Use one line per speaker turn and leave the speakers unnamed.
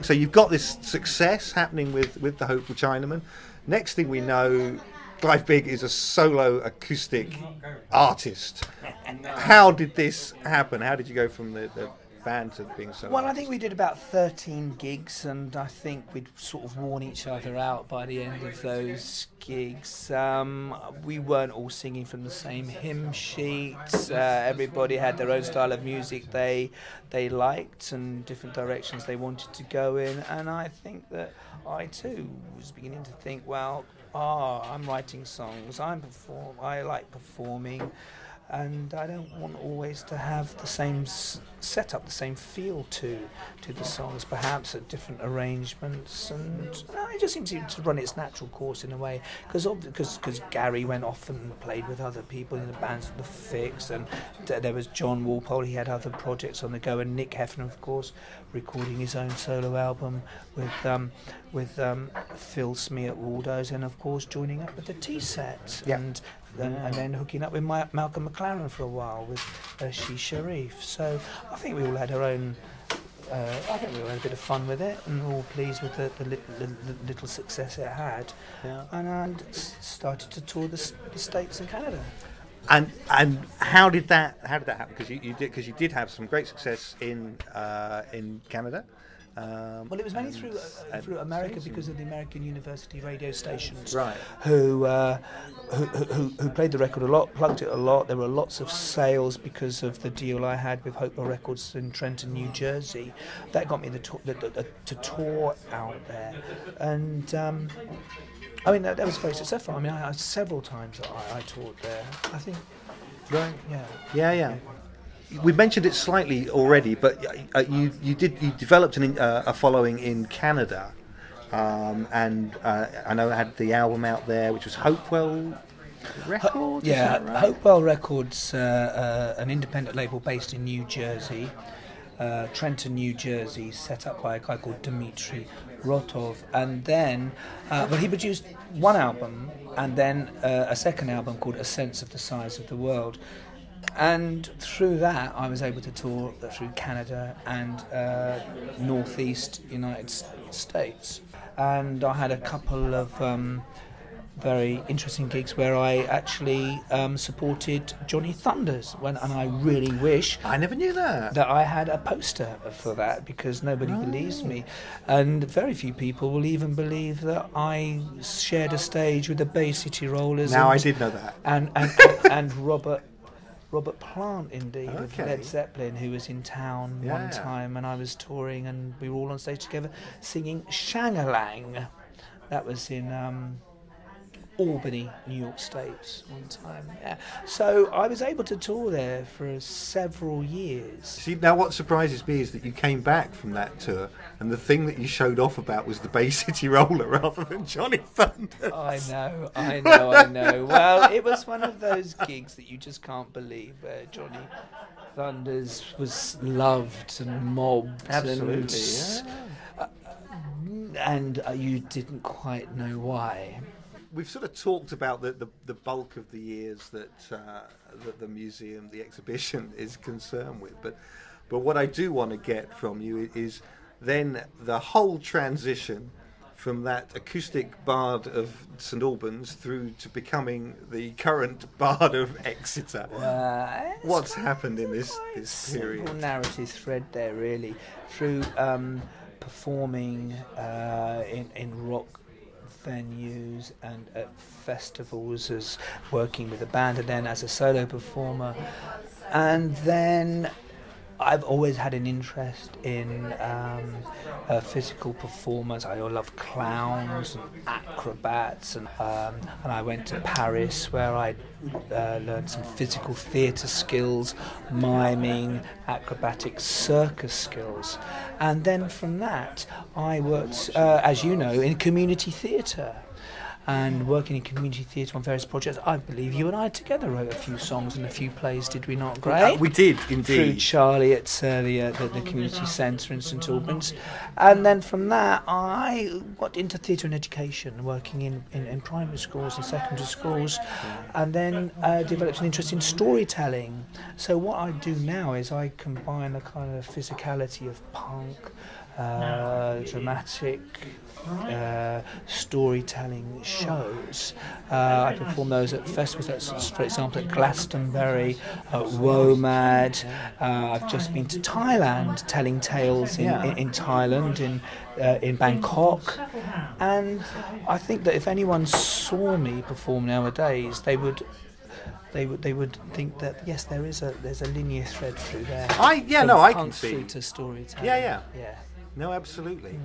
So you've got this success happening with the Hopeful Chinaman. Next thing we know, Clive PiG is a solo acoustic artist. How did this happen? How did you go from the band to being solo?
Well, I think we did about 13 gigs, and I think we'd sort of worn each other out by the end of those gigs. We weren't all singing from the same hymn sheets. Everybody had their own style of music they liked and different directions they wanted to go in. And I think that I too was beginning to think, well, I'm writing songs, I like performing, and I don't want always to have the same setup, the same feel to the songs, perhaps at different arrangements, and it just seemed to run its natural course in a way, because Gary went off and played with other people in the bands, the Fix, and there was John Walpole, he had other projects on the go, and Nick Heffernan, of course, recording his own solo album with Phil Smee at Waldo's, and of course joining up with the T-Set, and then hooking up with Malcolm McLaren for a while with She Sharif. So I think we all had our own. I think we all had a bit of fun with it, and were all pleased with the little success it had. Yeah. And started to tour the States and Canada.
And how did that happen? Because you did have some great success in Canada.
Well, it was mainly through America, because of the American university radio stations,
right?
Who played the record a lot, plugged it a lot. There were lots of sales because of the deal I had with Hopewell Records in Trenton, New Jersey. That got me to tour out there, and I mean that was very successful. I mean, I several times I toured there. I think,
right?
Yeah.
We mentioned it slightly already, but you developed a following in Canada, and I know I had the album out there, which was Hopewell Records.
Yeah,
right?
Hopewell Records, an independent label based in New Jersey, Trenton, New Jersey, set up by a guy called Dmitry Rotov, and then he produced one album and then a second album called A Sense of the Size of the World. And through that, I was able to tour through Canada and northeast United States. And I had a couple of very interesting gigs where I actually supported Johnny Thunders, and I really wish
I never knew that
I had a poster for that, because nobody believes me, and very few people will even believe that I shared a stage with the Bay City Rollers.
I did know that,
and Robert Plant, indeed, of Led Zeppelin, who was in town one time, and I was touring, and we were all on stage together singing Shang-a-Lang. That was in Albany, New York State, one time. Yeah. So I was able to tour there for several years.
See, now what surprises me is that you came back from that tour, and the thing that you showed off about was the Bay City Roller rather than Johnny Thunders.
I know. Well, it was one of those gigs that you just can't believe, where Johnny Thunders was loved and mobbed.
Absolutely,
and you didn't quite know why.
We've sort of talked about the bulk of the years that the museum, the exhibition, is concerned with, but what I do want to get from you is then the whole transition from that acoustic bard of St Albans through to becoming the current bard of Exeter. What's happened in this period?
Simple narrative thread there, really, through performing in rock venues and at festivals, as working with a band, and then as a solo performer. And then I've always had an interest in physical performance. I love clowns and acrobats, and I went to Paris, where I learned some physical theatre skills, miming, acrobatic circus skills. And then from that, I worked, as you know, in community theatre. And working in community theatre on various projects. I believe you and I together wrote a few songs and a few plays, did we not, Gray?
We did, indeed.
Through Charlie at the community centre in St Albans. And then from that, I got into theatre and education, working in primary schools and secondary schools, and then developed an interest in storytelling. So what I do now is I combine the kind of physicality of punk, dramatic storytelling shows. I perform those at festivals, for example at Glastonbury, at WOMAD. I've just been to Thailand telling tales in Thailand, in Bangkok, and I think that if anyone saw me perform nowadays, they would think that yes, there's a linear thread through there.
I can see
through to storytelling.
Yeah.
Yeah.
No, absolutely.